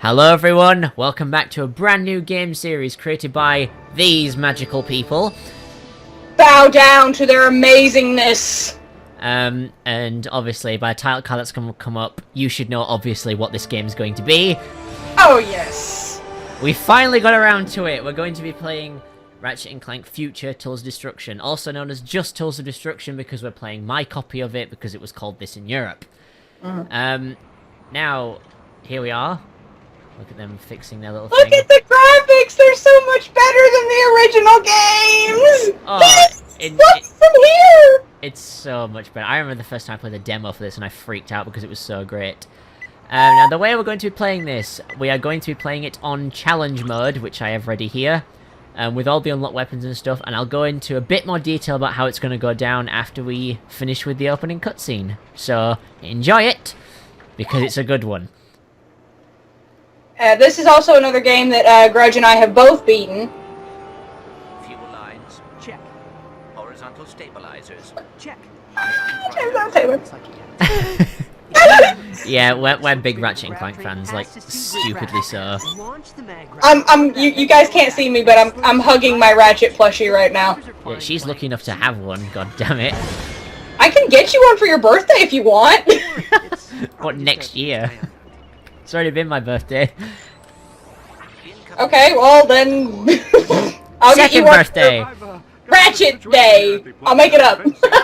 Hello everyone, welcome back to a brand new game series created by these magical people. Bow down to their amazingness! And obviously by the title card that's come up, you should know obviously what this game's going to be. Oh yes! We finally got around to it. We're going to be playing Ratchet & Clank Future Tools of Destruction, also known as just Tools of Destruction because we're playing my copy of it because it was called this in Europe. Now, here we are. Look at them fixing their little thing. Look at the graphics! They're so much better than the original games! Oh, from here! It's so much better. I remember the first time I played the demo for this and I freaked out because it was so great. Now, the way we're going to be playing this, we are going to be playing it on challenge mode, which I have ready here, with all the unlocked weapons and stuff, and I'll go into a bit more detail about how it's going to go down after we finish with the opening cutscene. So, enjoy it, because it's a good one. This is also another game that Grudge and I have both beaten. Fuel lines, check. Horizontal stabilizers, check. Yeah, we're big Ratchet and Clank fans, like stupidly so. You guys can't see me, but I'm hugging my Ratchet plushie right now. Yeah, she's lucky enough to have one. God damn it! I can get you one for your birthday if you want. What, next year? It's already been my birthday. Okay, well then, I'll get you one birthday. Ratchet Day. I'll make it up. Look at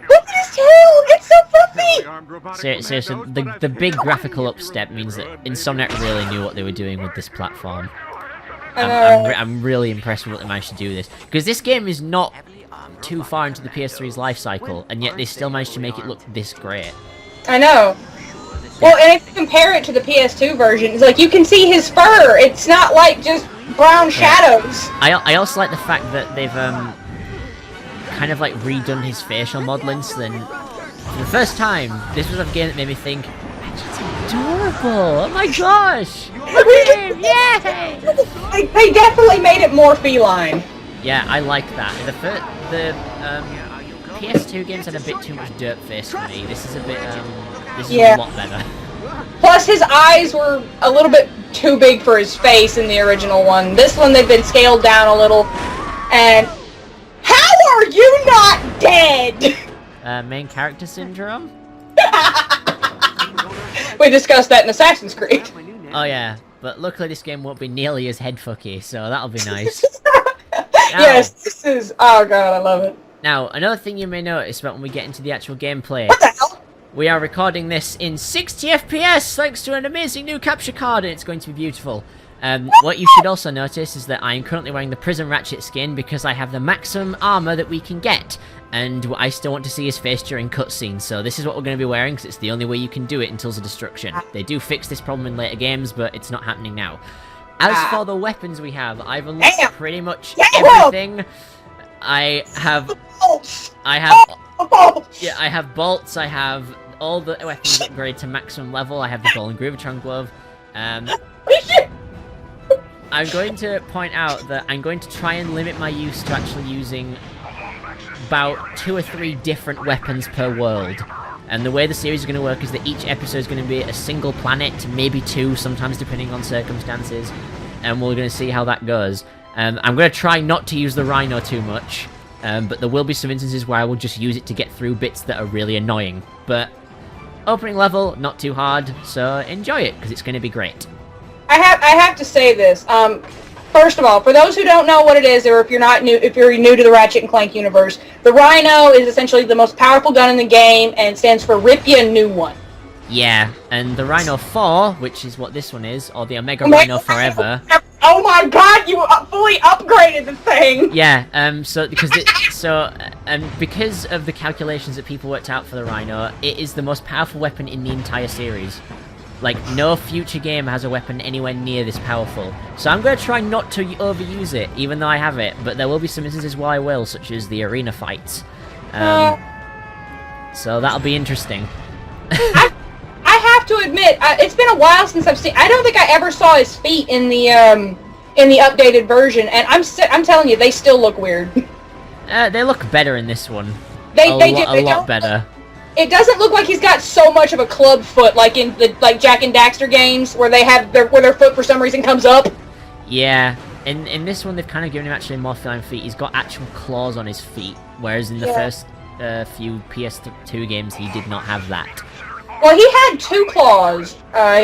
his tail! It's so fluffy! So the big graphical upstep means that Insomniac really knew what they were doing with this platform. I'm really impressed with what they managed to do with this. Because this game is not too far into the PS3's life cycle, and yet they still managed to make it look this great. I know. Well, and if you compare it to the PS2 version, it's like you can see his fur. It's not like just brown shadows. I also like the fact that they've kind of like redone his facial modeling. So then, for the first time, this was a game that made me think, it's adorable. Oh my gosh! Look at him! Yay! They definitely made it more feline. Yeah, I like that. The PS2 games had a bit too much dirt face for me. This is a bit this is a lot better. Plus, his eyes were a little bit too big for his face in the original one. This one, they've been scaled down a little. And how are you not dead? Main character syndrome? We discussed that in Assassin's Creed. Oh yeah, but luckily this game won't be nearly as headfucky, so that'll be nice. Yes, this is... Oh god, I love it. Now, another thing you may notice about when we get into the actual gameplay... What the hell? We are recording this in 60 FPS thanks to an amazing new capture card, and it's going to be beautiful. What you should also notice is that I am currently wearing the Prism Ratchet skin because I have the maximum armor that we can get, and I still want to see his face during cutscenes, so this is what we're going to be wearing because it's the only way you can do it in Tools of Destruction. They do fix this problem in later games, but it's not happening now. As for the weapons we have, I've unlocked pretty much everything. I have bolts, I have all the weapons upgraded to maximum level. I have the Golden Graviton Glove. I'm going to point out that I'm going to try and limit my use to actually using about 2 or 3 different weapons per world. And the way the series is going to work is that each episode is going to be a single planet, maybe 2, sometimes depending on circumstances. And we're going to see how that goes. I'm going to try not to use the Rhino too much. But there will be some instances where I will just use it to get through bits that are really annoying. But opening level, not too hard, so enjoy it, because it's going to be great. I have to say this. First of all, for those who don't know what it is, or if you're new to the Ratchet and Clank universe, the Rhino is essentially the most powerful gun in the game, and it stands for Rip Ya a New One. Yeah, and the Rhino 4, which is what this one is, or the Omega Rhino Forever. Oh my god, you fully upgraded the thing! Yeah, because of the calculations that people worked out for the Rhino, it is the most powerful weapon in the entire series. Like, no future game has a weapon anywhere near this powerful. So I'm going to try not to overuse it, even though I have it, but there will be some instances where I will, such as the arena fights. So that'll be interesting. I have to admit, it's been a while since I've seen... I don't think I ever saw his feet in the updated version, and I'm telling you, they still look weird. They look better in this one. They a lot better. it doesn't look like he's got so much of a club foot like in the Jack and Daxter games where they have where their foot for some reason comes up. Yeah. In this one, they've kind of given him actually more feline feet. He's got actual claws on his feet, whereas in the first few PS2 games, he did not have that. Well, he had 2 claws.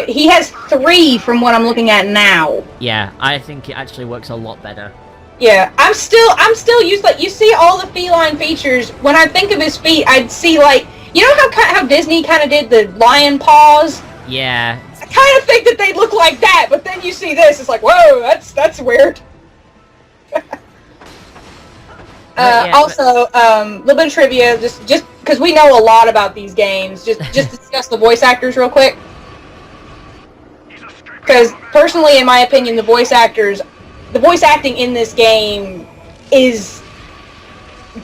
He has 3 from what I'm looking at now. Yeah, I think it actually works a lot better. Yeah, I'm still used, like, you see all the feline features. When I think of his feet, I'd see, like, you know how Disney kind of did the lion paws? Yeah. I kind of think that they look like that, but then you see this, it's like, whoa, that's weird. Also, a little bit of trivia, just because we know a lot about these games, just discuss the voice actors real quick. Because personally, in my opinion, the voice acting in this game is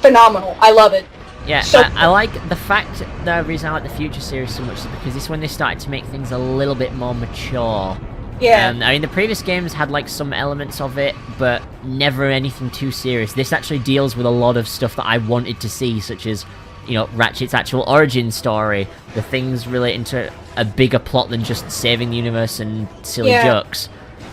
phenomenal. I love it. Yeah, So I like the fact, the reason I like the Future series so much is because this is when they started to make things a little bit more mature. yeah, I mean, the previous games had, like, some elements of it, but never anything too serious. This actually deals with a lot of stuff that I wanted to see, such as, you know, Ratchet's actual origin story, the things relating to a bigger plot than just saving the universe and silly jokes.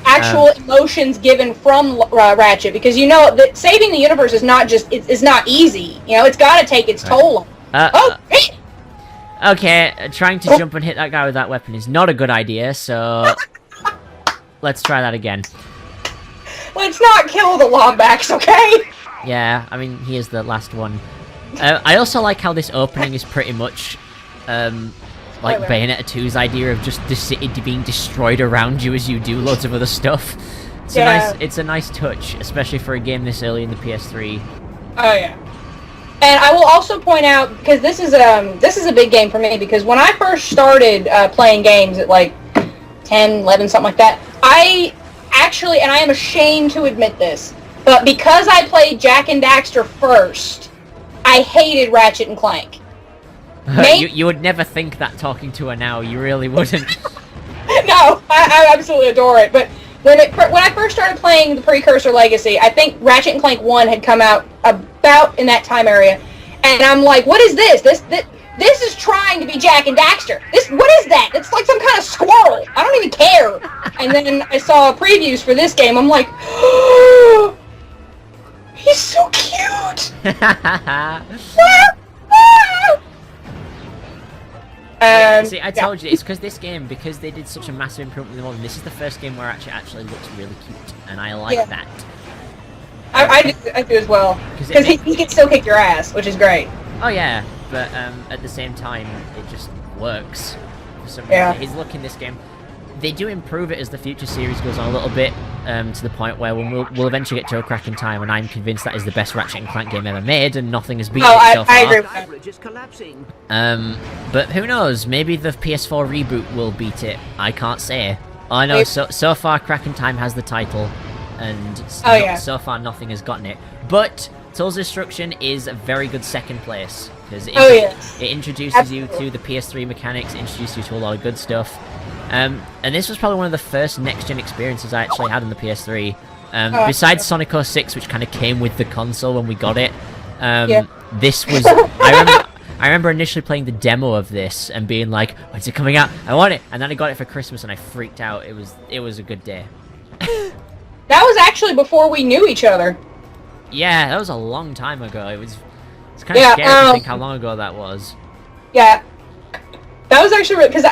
actual emotions given from Ratchet, because you know that saving the universe is not just it's not easy. You know, it's got to take its toll on. Okay, trying to jump and hit that guy with that weapon is not a good idea, so let's try that again. Let's not kill the Lombax, okay? Yeah, I mean, he is the last one. I also like how this opening is pretty much, like Bayonetta 2's idea of just the city being destroyed around you as you do loads of other stuff. It's a nice touch, especially for a game this early in the PS3. Oh yeah. And I will also point out, because this is a big game for me, because when I first started playing games at like 10, 11, something like that, I actually, and I am ashamed to admit this, but because I played Jack and Daxter first, I hated Ratchet and Clank. You would never think that talking to her now, you really wouldn't. No, I absolutely adore it, but when I first started playing the Precursor Legacy, I think Ratchet and Clank 1 had come out about in that time area, and I'm like, what is this? This is trying to be Jack and Daxter. What is that? It's like some kind of squirrel. I don't even care. And then I saw previews for this game. I'm like, oh, he's so cute. See, I told you, it's because this game, because they did such a massive improvement with the modern, this is the first game where it actually looks really cute, and I like that. I do as well. Because he can still kick your ass, which is great. Oh yeah, but at the same time, it just works. For some reason. His look in this game, they do improve it as the Future series goes on a little bit, to the point where we'll eventually get to a crack in time, and I'm convinced that is the best Ratchet and Clank game ever made, and nothing has beaten it so far. I agree with that. Bridge is collapsing. But who knows? Maybe the PS4 reboot will beat it. I can't say. All I know is so far, Crack in Time has the title, and so far nothing has gotten it. But Tools Destruction is a very good second place, because it introduces you to the PS3 mechanics, introduces you to a lot of good stuff. And this was probably one of the first next-gen experiences I actually had on the PS3. Besides Sonic 06, which kind of came with the console when we got it, this was... I remember initially playing the demo of this and being like, when's it coming out? I want it! And then I got it for Christmas and I freaked out. It was a good day. That was actually before we knew each other. Yeah, that was a long time ago. It's kind of scary to think how long ago that was. Yeah. That was actually because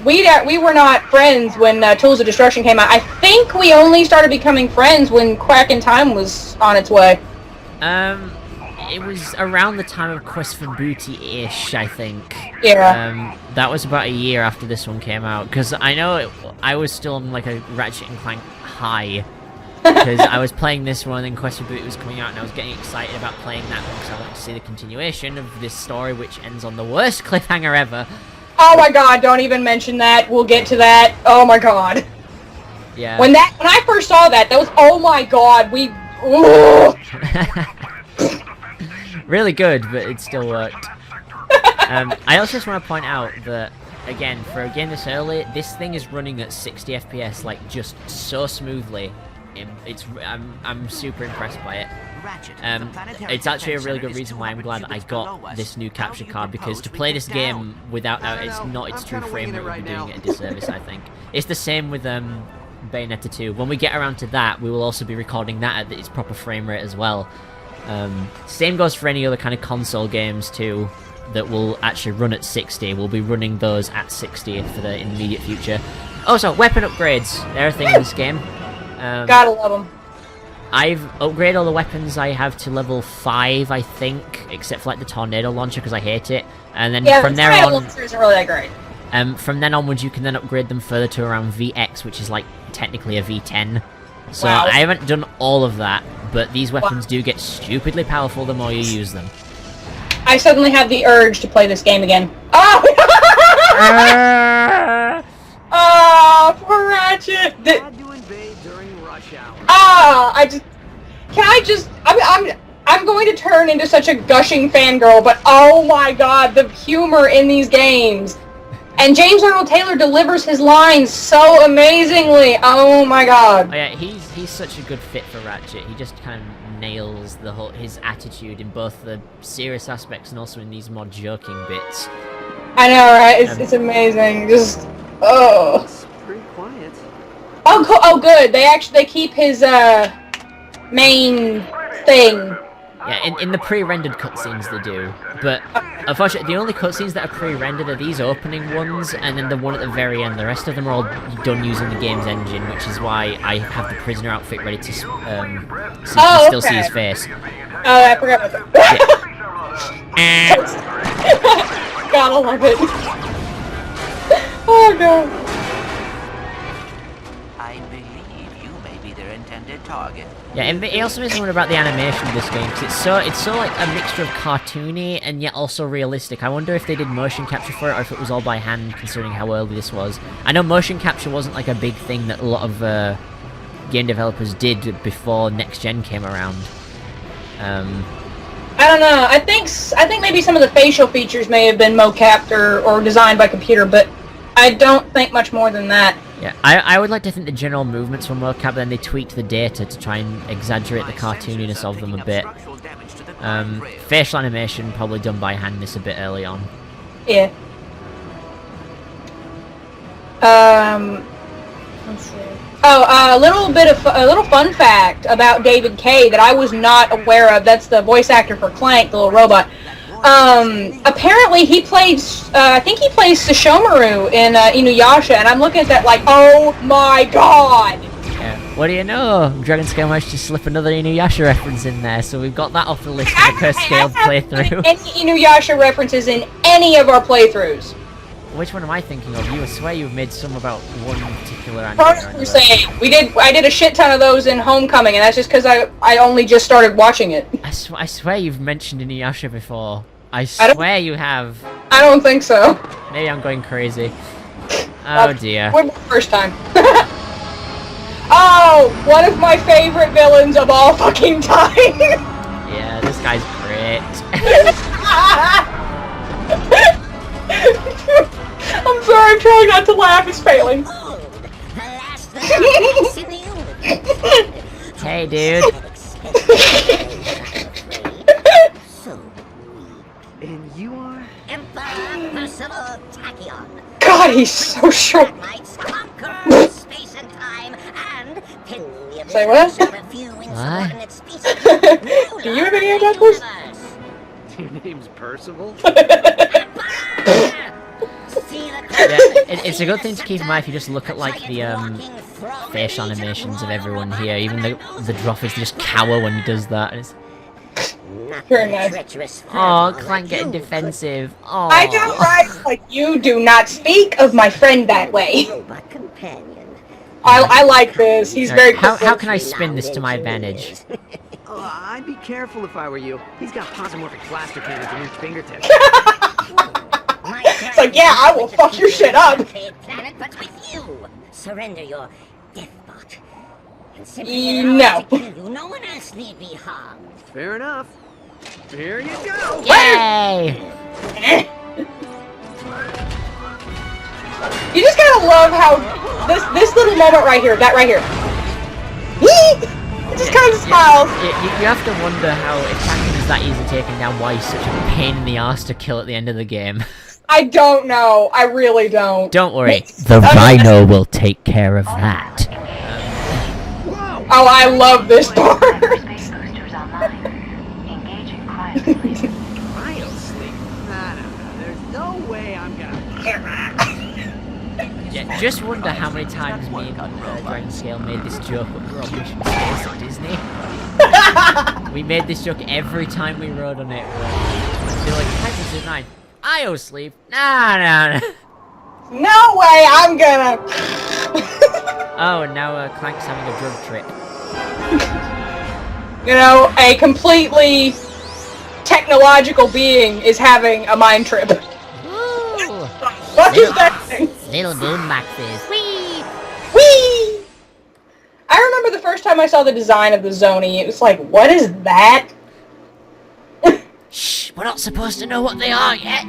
we were not friends when Tools of Destruction came out. I think we only started becoming friends when Crack in Time was on its way. It was around the time of Quest for Booty-ish, I think. Yeah. That was about a year after this one came out, because I know I was still on like a Ratchet and Clank high, because I was playing this one and Quest for Booty was coming out, and I was getting excited about playing that one because I wanted to see the continuation of this story, which ends on the worst cliffhanger ever. Oh my god, don't even mention that. We'll get to that. Oh my god. Yeah. When I first saw that was, oh my god, really good, but it still worked. I also just want to point out that, again, for a game this early, this thing is running at 60 FPS, like, just so smoothly. I'm super impressed by it. It's actually a really good reason why I'm glad I got this new capture card, because to play this game without it's not its true frame rate would be doing it a disservice, I think. It's the same with Bayonetta 2. When we get around to that, we will also be recording that at its proper frame rate as well. Same goes for any other kind of console games too that will actually run at 60. We'll be running those at 60 for the immediate future. Also, weapon upgrades. They're a thing in this game. Gotta love them. I've upgraded all the weapons I have to level 5, I think, except for like the tornado launcher because I hate it. And then from there on, launcher isn't really that great. From then onwards, you can then upgrade them further to around VX, which is like technically a V10. So wow. I haven't done all of that, but these weapons do get stupidly powerful the more you use them. I suddenly have the urge to play this game again. Oh! Oh, poor Ratchet. I'm going to turn into such a gushing fangirl, but oh my god, the humor in these games. And James Arnold Taylor delivers his lines so amazingly. Oh my god. Oh yeah, he's such a good fit for Ratchet. He just kind of nails his attitude in both the serious aspects and also in these more joking bits. I know, right? It's amazing. Just It's pretty quiet. Oh, good. They keep his main thing. Yeah, in the pre-rendered cutscenes they do, but unfortunately the only cutscenes that are pre-rendered are these opening ones, and then the one at the very end. The rest of them are all done using the game's engine, which is why I have the prisoner outfit ready to, so you can still see his face. Oh, I forgot about that. Yeah. Gotta love it. Oh, no. I believe you may be their intended target. Yeah, and it also makes me wonder about the animation of this game, because it's so like a mixture of cartoony and yet also realistic. I wonder if they did motion capture for it, or if it was all by hand, considering how early this was. I know motion capture wasn't like a big thing that a lot of game developers did before next gen came around. I don't know. I think maybe some of the facial features may have been mocapped or designed by computer, but I don't think much more than that. Yeah, I would like to think the general movements were mocap, but then they tweaked the data to try and exaggerate the cartooniness of them a bit. Facial animation probably done by hand this a bit early on. Yeah. Let's see. Oh, a little fun fact about David Kaye that I was not aware of. That's the voice actor for Clank, the little robot. Apparently he plays, I think he plays Sesshomaru in Inuyasha, and I'm looking at that like, oh my god! Yeah. What do you know? Dragon Scale managed to slip another Inuyasha reference in there, so we've got that off the list of the Cursed Scale playthrough. Any Inuyasha references in any of our playthroughs. Which one am I thinking of? I swear you've made some about one particular anime. First Crusade. I did a shit ton of those in Homecoming, and that's just because I only just started watching it. I swear you've mentioned Inuyasha before. I swear you have. I don't think so. Maybe I'm going crazy. Oh dear. Wouldn't be the first time. Oh, one of my favorite villains of all fucking time. Yeah, this guy's great. I'm sorry, I'm trying not to laugh. It's failing. Hey, dude. And you are? Emperor Percival Tachyon. God, he's so short. Might conquer space and time and pin the Say what? of a few insubordinate species. Do you have any idea about this? Your name's Percival? It's a good thing to keep in mind if you just look at like the facial animations of everyone here. Even the Droffers just cower when he does that. And it's... Very nice. Oh, Clank getting defensive. Oh. I know, right? Like, you do not speak of my friend that way. I like this. He's very. How can I spin this to my advantage? Oh, I'd be careful if I were you. He's got posomorphic blaster cannons in his fingertips. It's like, yeah, I will fuck your shit up. Planet, but with you. Surrender your death bot. And No. No one else need be harmed. Fair enough. Here you go. Yay! You just gotta love how this little moment right here, that right here. just kind of smiles. You have to wonder how, if Tankin is that easy taken down, why he's such a pain in the ass to kill at the end of the game. I don't know. I really don't. Don't worry, the Rhino will take care of that. Oh, I love this part. Cryo-sleep? Nah, there's no way I'm gonna... Yeah, just wonder how many times me and Dragon Scale made this joke when we were on Mission Space at Disney. We made this joke every time we rode on it. They're like, Titan 9, IO sleep? Nah. No way, I'm gonna... Oh, and now Clank's having a drug trip. You know, a completely technological being is having a mind trip. Ooh, What is that thing? little boom maxes. Whee! Whee! I remember the first time I saw the design of the Zoni, it was like, what is that? Shh, we're not supposed to know what they are yet.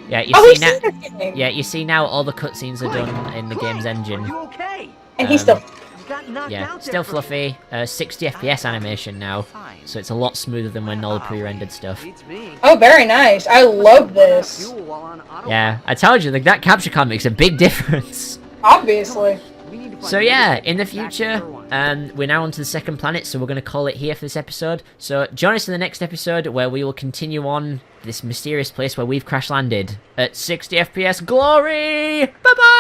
Yeah, you Oh, see now. we've seen this game. Yeah, you see now all the cutscenes are done in the game's Are engine. you okay? And he's still... You got knocked Yeah, out there still for- fluffy. 60 FPS animation now, so it's a lot smoother than when all the pre-rendered stuff. Beats me. Oh, very nice. I love this. Fuel while on autopilot. Yeah, I told you, that capture card makes a big difference. Obviously. We need to find So a yeah, way to in the get back to future, Square One. we're now on to the second planet, so we're going to call it here for this episode. So join us in the next episode, where we will continue on this mysterious place where we've crash landed at 60 FPS glory. Bye bye.